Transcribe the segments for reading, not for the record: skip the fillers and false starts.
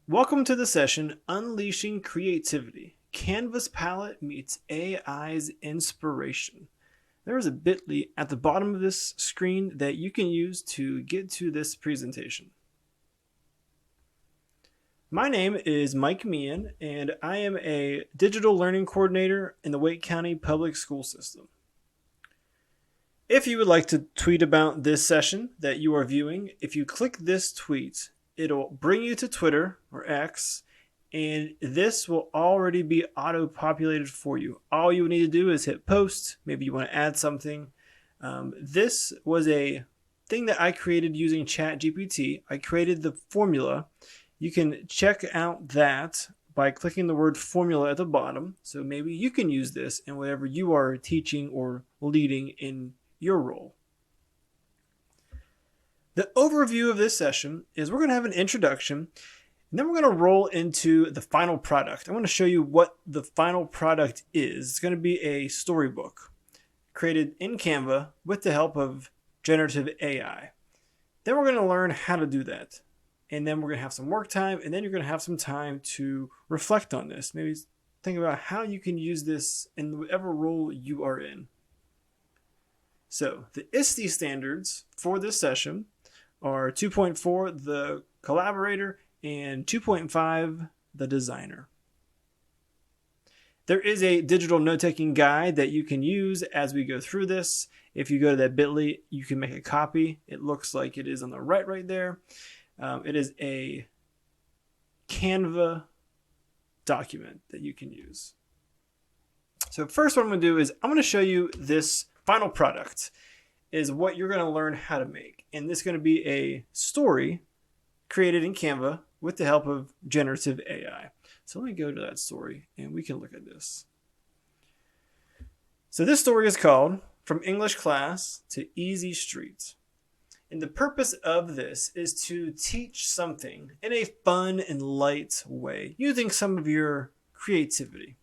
Welcome to the session, Unleashing Creativity. Canvas palette meets AI's inspiration. There is a bit.ly at the bottom of this screen that you can use to get to this presentation. My name is Mike Meehan, and I am a digital learning coordinator in the Wake County Public School System. If you would like to tweet about this session that you are viewing, if you click this tweet, it'll bring you to Twitter or X, and this will already be auto-populated for you. All you need to do is hit post. Maybe you want to add something. This was a thing that I created using ChatGPT. I created the formula. You can check out that by clicking the word formula at the bottom. So maybe you can use this in whatever you are teaching or leading in your role. The overview of this session is we're going to have an introduction, and then we're going to roll into the final product. I want to show you what the final product is. It's going to be a storybook created in Canva with the help of generative AI. Then we're going to learn how to do that. And then we're going to have some work time, and then you're going to have some time to reflect on this. Maybe think about how you can use this in whatever role you are in. So the IST standards for this session are 2.4, the collaborator, and 2.5, the designer. There is a digital note-taking guide that you can use as we go through this. If you go to that bit.ly, you can make a copy. It looks like it is on the right there. It is a Canva document that you can use. So first what I'm going to do is I'm going to show you this final product is what you're going to learn how to make. And this is going to be a story created in Canva with the help of generative AI. So let me go to that story and we can look at this. So this story is called From English Class to Easy Street. And the purpose of this is to teach something in a fun and light way, using some of your creativity.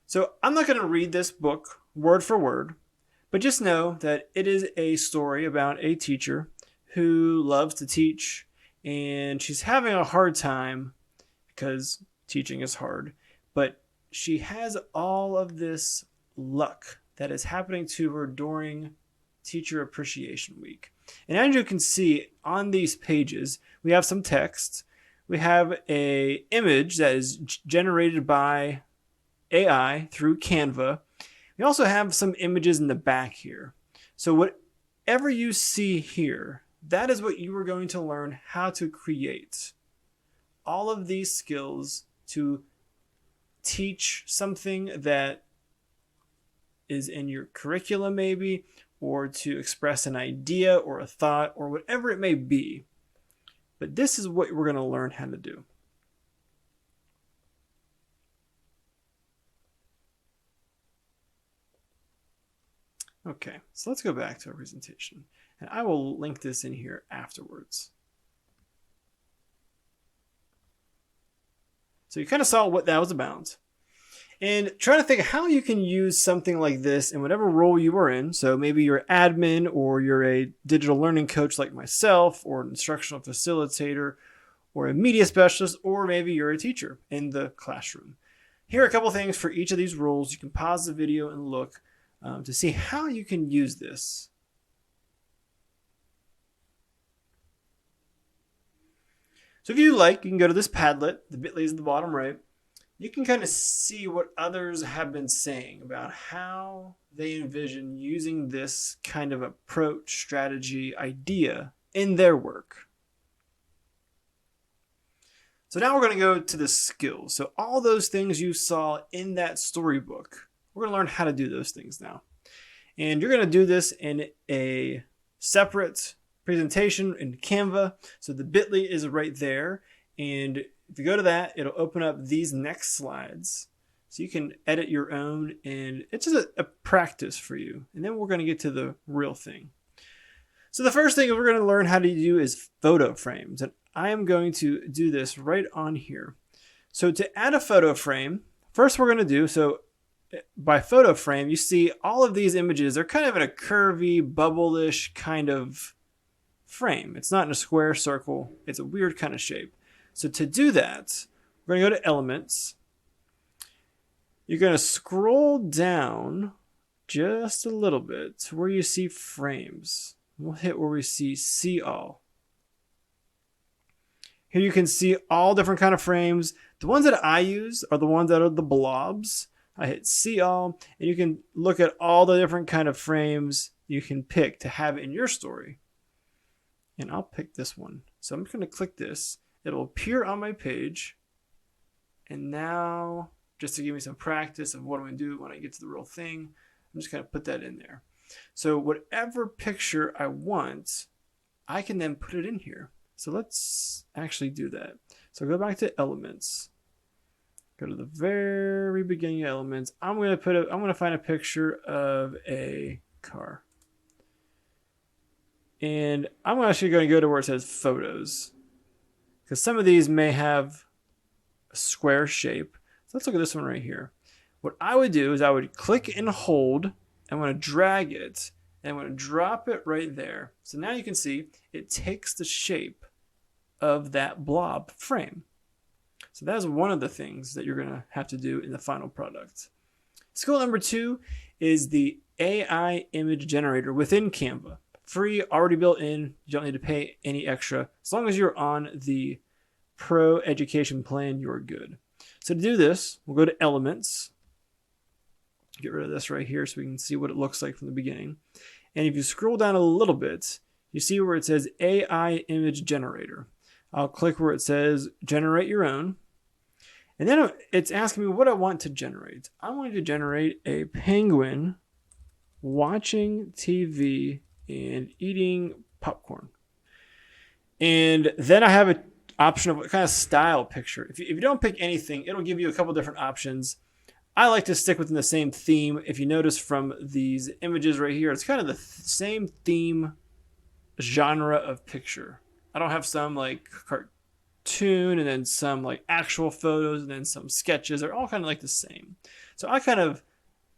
So I'm not going to read this book word for word, but just know that it is a story about a teacher who loves to teach, and she's having a hard time because teaching is hard, but she has all of this luck that is happening to her during Teacher Appreciation Week. And as you can see on these pages, we have some text. We have an image that is generated by AI through Canva. We also have some images in the back here. So whatever you see here, that is what you are going to learn how to create. All of these skills to teach something that is in your curriculum maybe, or to express an idea or a thought or whatever it may be. But this is what we're going to learn how to do. Okay, so let's go back to our presentation, and I will link this in here afterwards. So you kind of saw what that was about. And try to think how you can use something like this in whatever role you are in. So maybe you're admin, or you're a digital learning coach like myself, or an instructional facilitator, or a media specialist, or maybe you're a teacher in the classroom. Here are a couple things for each of these roles. You can pause the video and look to see how you can use this. So if you like, you can go to this Padlet. The bit.ly is at the bottom right. You can kind of see what others have been saying about how they envision using this kind of approach, strategy, idea in their work. So now we're going to go to the skills. So all those things you saw in that storybook, we're going to learn how to do those things now. And you're going to do this in a separate presentation in Canva. So the bit.ly is right there. And if you go to that, it'll open up these next slides. So you can edit your own, and it's just a practice for you. And then we're going to get to the real thing. So the first thing we're going to learn how to do is photo frames. And I am going to do this right on here. So to add a photo frame, first we're going to do, so by photo frame, you see all of these images. They're kind of in a curvy, bubble-ish kind of frame. It's not in a square, circle. It's a weird kind of shape. So to do that, we're going to go to Elements. You're going to scroll down just a little bit to where you see frames. We'll hit where we see All. Here you can see all different kind of frames. The ones that I use are the ones that are the blobs. I hit See All, and you can look at all the different kind of frames you can pick to have in your story. And I'll pick this one. So I'm just going to click this. It'll appear on my page. And now, just to give me some practice of what I'm going to do when I get to the real thing, I'm just going to put that in there. So whatever picture I want, I can then put it in here. So let's actually do that. So go back to Elements. Go to the very beginning of Elements. I'm going to find a picture of a car. And I'm actually going to go to where it says Photos, because some of these may have a square shape. So let's look at this one right here. What I would do is I would click and hold. I'm going to drag it, and I'm going to drop it right there. So now you can see it takes the shape of that blob frame. So that's one of the things that you're going to have to do in the final product. Skill number 2 is the AI image generator within Canva. Free, already built in. You don't need to pay any extra. As long as you're on the Pro Education plan, you're good. So to do this, we'll go to Elements. Get rid of this right here so we can see what it looks like from the beginning. And if you scroll down a little bit, you see where it says AI image generator. I'll click where it says generate your own. And then it's asking me what I want to generate. I want to generate a penguin watching TV and eating popcorn. And then I have an option of what kind of style picture. If you don't pick anything, it'll give you a couple different options. I like to stick within the same theme. If you notice from these images right here, it's kind of the same theme genre of picture. I don't have some like cartoon and then some like actual photos and then some sketches. They're all kind of like the same. So I kind of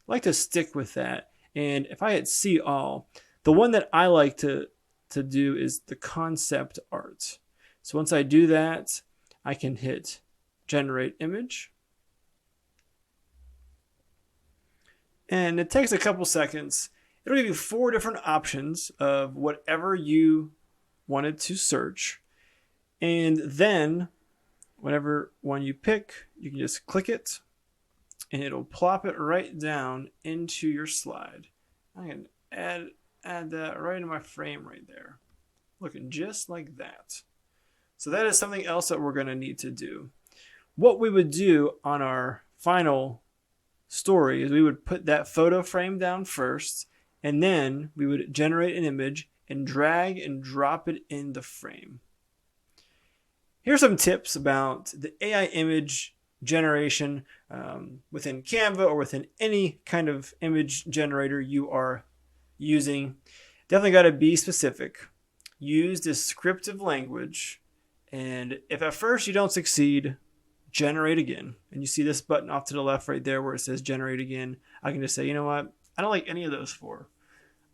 like to stick with that. And if I hit See All, the one that I like to do is the concept art. So once I do that, I can hit Generate Image. And it takes a couple seconds. It'll give you 4 different options of whatever you wanted to search. And then whatever one you pick, you can just click it and it'll plop it right down into your slide. I can add that right in my frame right there. Looking just like that. So that is something else that we're going to need to do. What we would do on our final story is we would put that photo frame down first, and then we would generate an image and drag and drop it in the frame. Here's some tips about the AI image generation within Canva or within any kind of image generator you are using. Definitely got to be specific. Use descriptive language, and if at first you don't succeed, generate again. And you see this button off to the left right there where it says generate again. I can just say, you know what? I don't like any of those 4.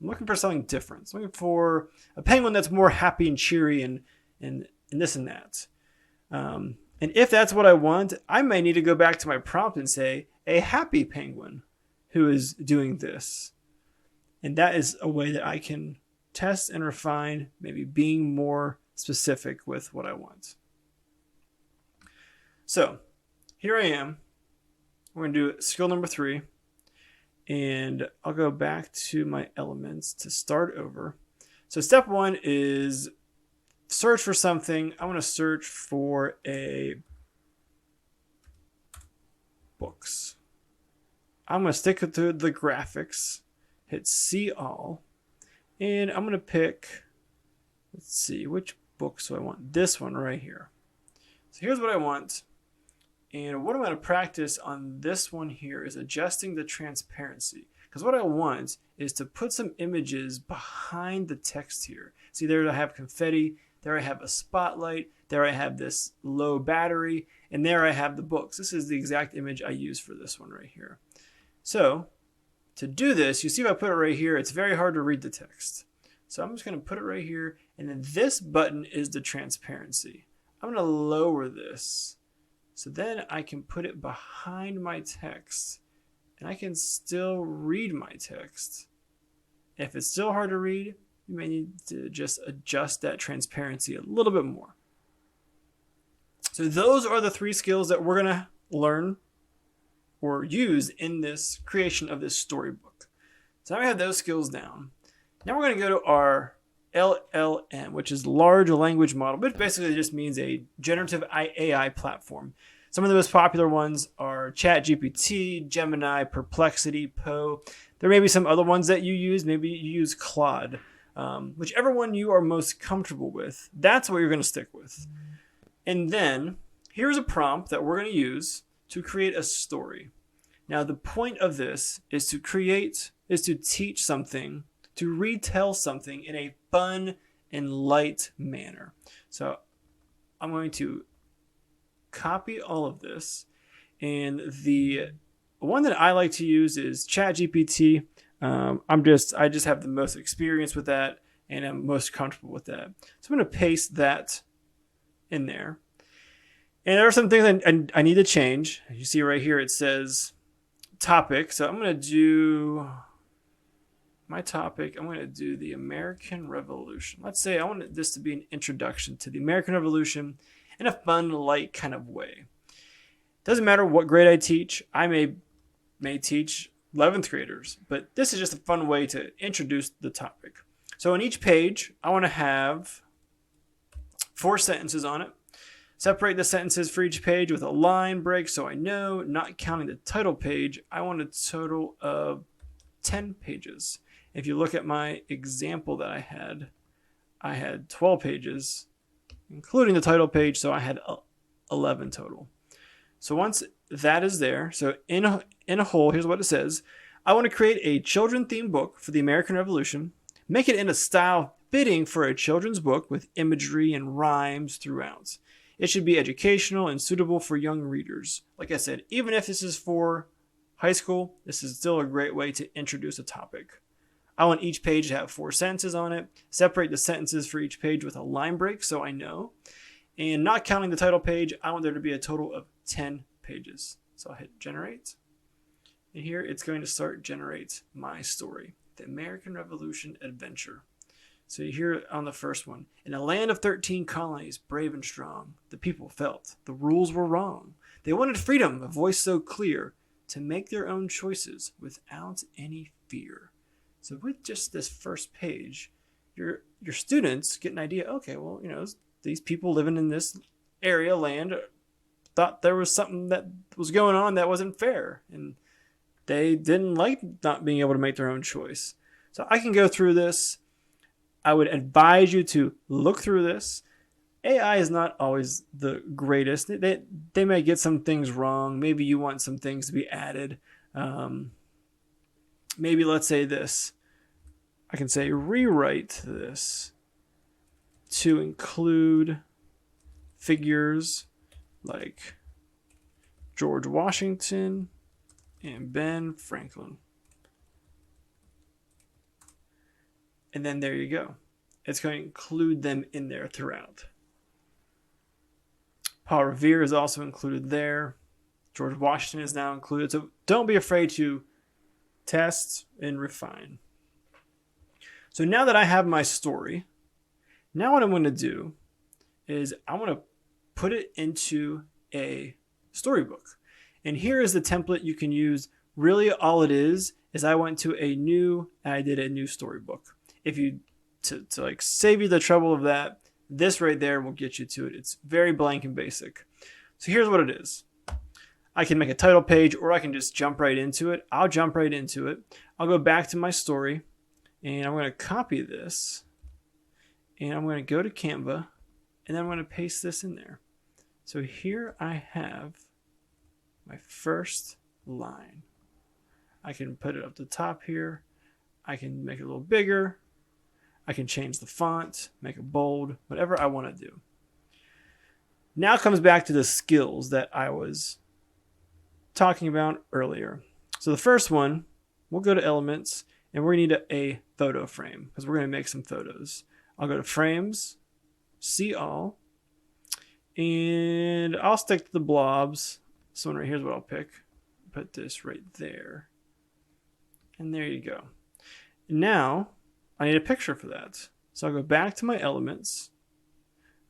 I'm looking for something different. I'm looking for a penguin that's more happy and cheery and this and that. And if that's what I want, I may need to go back to my prompt and say a happy penguin who is doing this. And that is a way that I can test and refine, maybe being more specific with what I want. So here I am. We're going to do skill number 3. And I'll go back to my elements to start over. So step 1 is search for something. I want to search for a books. I'm going to stick to the graphics, hit See All, and I'm going to pick, let's see, which books do I want? This one right here. So here's what I want. And what I'm going to practice on this one here is adjusting the transparency. Because what I want is to put some images behind the text here. See, there I have confetti. There I have a spotlight. There I have this low battery. And there I have the books. This is the exact image I use for this one right here. So to do this, you see if I put it right here, it's very hard to read the text. So I'm just going to put it right here. And then this button is the transparency. I'm going to lower this. So then I can put it behind my text. And I can still read my text. If it's still hard to read, you may need to just adjust that transparency a little bit more. So those are the 3 skills that we're going to learn or use in this creation of this storybook. So now we have those skills down. Now we're going to go to our LLM, which is large language model, which basically just means a generative AI platform. Some of the most popular ones are ChatGPT, Gemini, Perplexity, Poe. There may be some other ones that you use. Maybe you use Claude. Whichever one you are most comfortable with, that's what you're going to stick with. And then here's a prompt that we're going to use to create a story. Now, the point of this is to teach something, to retell something in a fun and light manner. So I'm going to copy all of this. And the one that I like to use is ChatGPT. I just have the most experience with that, and I'm most comfortable with that. So I'm going to paste that in there. And there are some things I need to change. You see right here, it says topic. So I'm going to do my topic. I'm going to do the American Revolution. Let's say I want this to be an introduction to the American Revolution in a fun, light kind of way. Doesn't matter what grade I teach. I may teach 11th graders, but this is just a fun way to introduce the topic. So on each page, I want to have 4 sentences on it. Separate the sentences for each page with a line break so I know, not counting the title page, I want a total of 10 pages. If you look at my example that I had 12 pages, including the title page, so I had 11 total. So once that is there, so in a whole, here's what it says. I want to create a children-themed book for the American Revolution. Make it in a style fitting for a children's book with imagery and rhymes throughout. It should be educational and suitable for young readers. Like I said, even if this is for high school, this is still a great way to introduce a topic. I want each page to have 4 sentences on it. Separate the sentences for each page with a line break so I know. And not counting the title page, I want there to be a total of 10 pages. So I'll hit generate. And here it's going to start generate my story, the American Revolution adventure. So you hear on the first one, in a land of 13 colonies, brave and strong, the people felt the rules were wrong. They wanted freedom, a voice so clear, to make their own choices without any fear. So with just this first page, your students get an idea, okay, well, these people living in this area, land, thought there was something that was going on that wasn't fair. And they didn't like not being able to make their own choice. So I can go through this. I would advise you to look through this. AI is not always the greatest. They may get some things wrong. Maybe you want some things to be added. Maybe let's say this. I can say rewrite this to include figures like George Washington and Ben Franklin. And then there you go. It's going to include them in there throughout. Paul Revere is also included there. George Washington is now included. So don't be afraid to test and refine. So now that I have my story, now what I'm going to do is I want to put it into a storybook. And here is the template you can use. Really all it is I went to I did a new storybook. If you, to like save you the trouble of that, this right there will get you to it. It's very blank and basic. So here's what it is. I can make a title page or I can just jump right into it. I'll jump right into it. I'll go back to my story and I'm going to copy this and I'm going to go to Canva and then I'm going to paste this in there. So here I have my first line. I can put it up the top here. I can make it a little bigger. I can change the font, make it bold, whatever I want to do. Now it comes back to the skills that I was talking about earlier. So the first one, we'll go to elements And we're going to need a photo frame because we're going to make some photos. I'll go to Frames, See All, and I'll stick to the blobs. This one right here is what I'll pick. Put this right there. And there you go. Now, I need a picture for that. So I'll go back to my elements.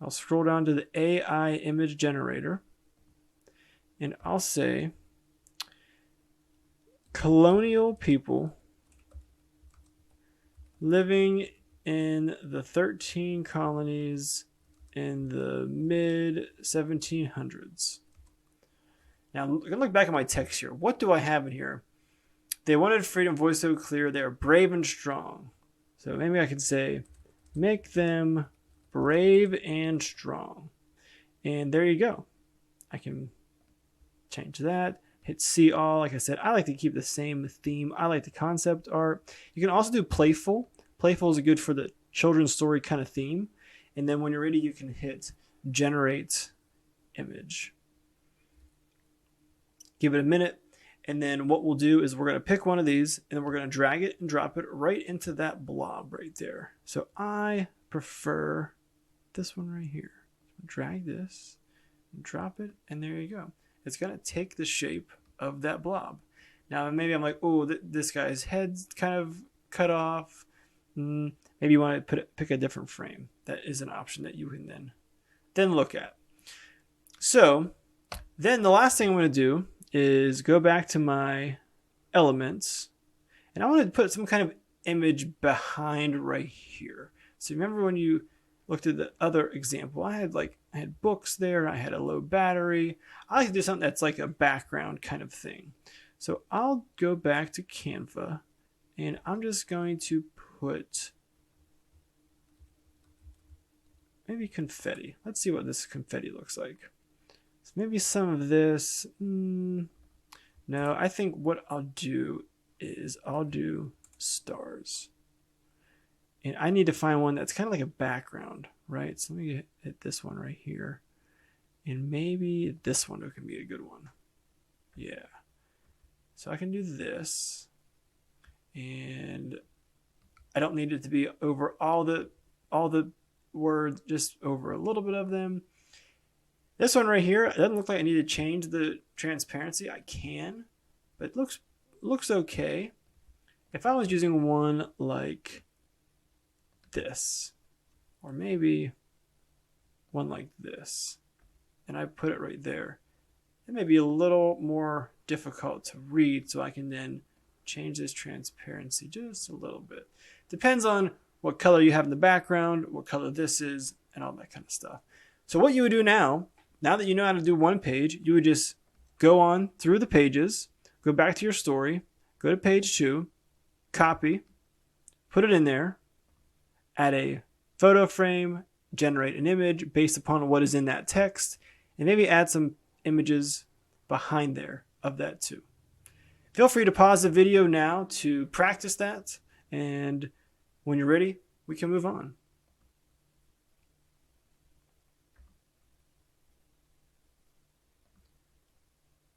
I'll scroll down to the AI image generator. And I'll say, colonial people living in the 13 colonies in the mid 1700s. Now, I'm going to look back at my text here. What do I have in here? They wanted freedom, voice so clear. They are brave and strong. So maybe I could say, make them brave and strong. And there you go. I can change that. Hit See All. Like I said, I like to keep the same theme. I like the concept art. You can also do playful. Playful is good for the children's story kind of theme. And then when you're ready, you can hit Generate Image. Give it a minute. And then what we'll do is we're going to pick one of these and then we're going to drag it and drop it right into that blob right there. So I prefer this one right here. Drag this, drop it, and there you go. It's going to take the shape of that blob. Now maybe I'm like, oh, this guy's head's kind of cut off. Maybe you want to pick a different frame. That is an option that you can then look at. So then the last thing I'm going to do is go back to my elements and I want to put some kind of image behind right here. So remember when you looked at the other example, I had books there, I had a low battery. I like to do something that's like a background kind of thing. So I'll go back to Canva and I'm just going to put maybe confetti. Let's see what this confetti looks like. So maybe some of this. No, I think what I'll do is I'll do stars. And I need to find one that's kind of like a background, right? So let me hit this one right here. And maybe this one can be a good one. Yeah. So I can do this. And I don't need it to be over all the words, just over a little bit of them. This one right here, it doesn't look like I need to change the transparency. I can, but it looks okay. If I was using one like this, or maybe one like this, and I put it right there, it may be a little more difficult to read, so I can then change this transparency just a little bit. Depends on what color you have in the background, what color this is, and all that kind of stuff. So what you would do now that you know how to do one page, you would just go on through the pages, go back to your story, go to page 2, copy, put it in there, add a photo frame, generate an image based upon what is in that text, and maybe add some images behind there of that too. Feel free to pause the video now to practice that, and when you're ready, we can move on.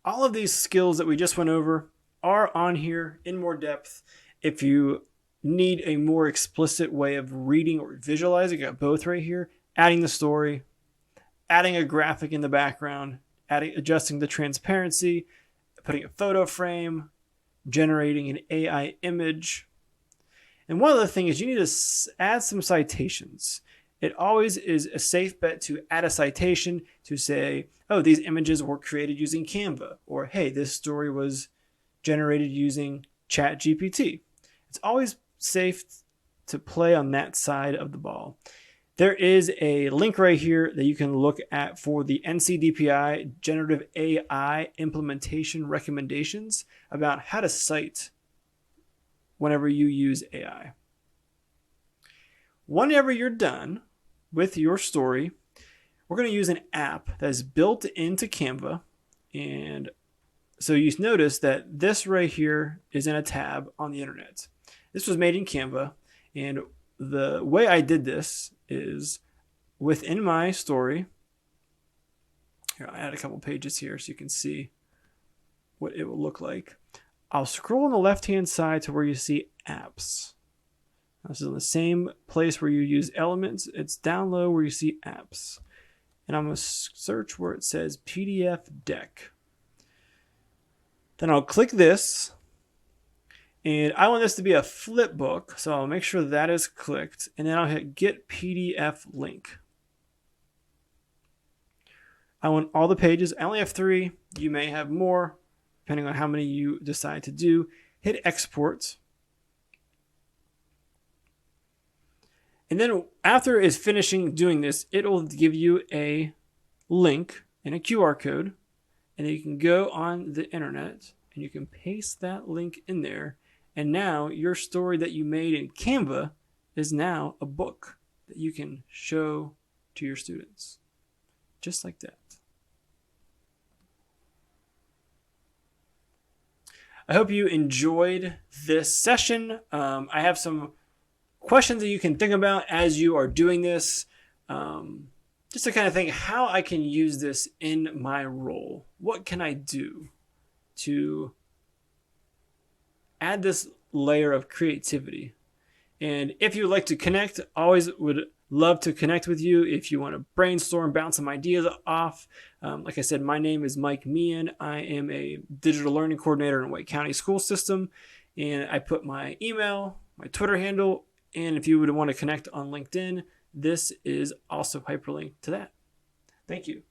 All of these skills that we just went over are on here in more depth. If you need a more explicit way of reading or visualizing, you got both right here. Adding the story, adding a graphic in the background, adjusting the transparency, putting a photo frame, generating an AI image. And one other thing is you need to add some citations. It always is a safe bet to add a citation to say, oh, these images were created using Canva, or hey, this story was generated using ChatGPT. It's always safe to play on that side of the ball. There is a link right here that you can look at for the NCDPI Generative AI implementation recommendations about how to cite whenever you use AI. Whenever you're done with your story, we're going to use an app that is built into Canva. And so you notice that this right here is in a tab on the internet. This was made in Canva. And the way I did this is within my story. Here, I'll add a couple pages here so you can see what it will look like. I'll scroll on the left-hand side to where you see apps. This is in the same place where you use elements. It's down low where you see apps. And I'm going to search where it says PDF deck. Then I'll click this. And I want this to be a Flipbook, so I'll make sure that is clicked. And then I'll hit Get PDF Link. I want all the pages. I only have 3. You may have more, depending on how many you decide to do. Hit Export. And then after it's finishing doing this, it will give you a link and a QR code. And then you can go on the internet and you can paste that link in there. And now your story that you made in Canva is now a book that you can show to your students. Just like that. I hope you enjoyed this session. I have some questions that you can think about as you are doing this. Just to kind of think how I can use this in my role. What can I do to add this layer of creativity? And if you'd like to connect, always would love to connect with you. If you want to brainstorm, bounce some ideas off. Like I said, my name is Mike Meehan. I am a digital learning coordinator in White County School System. And I put my email, my Twitter handle, and if you would want to connect on LinkedIn, this is also hyperlinked to that. Thank you.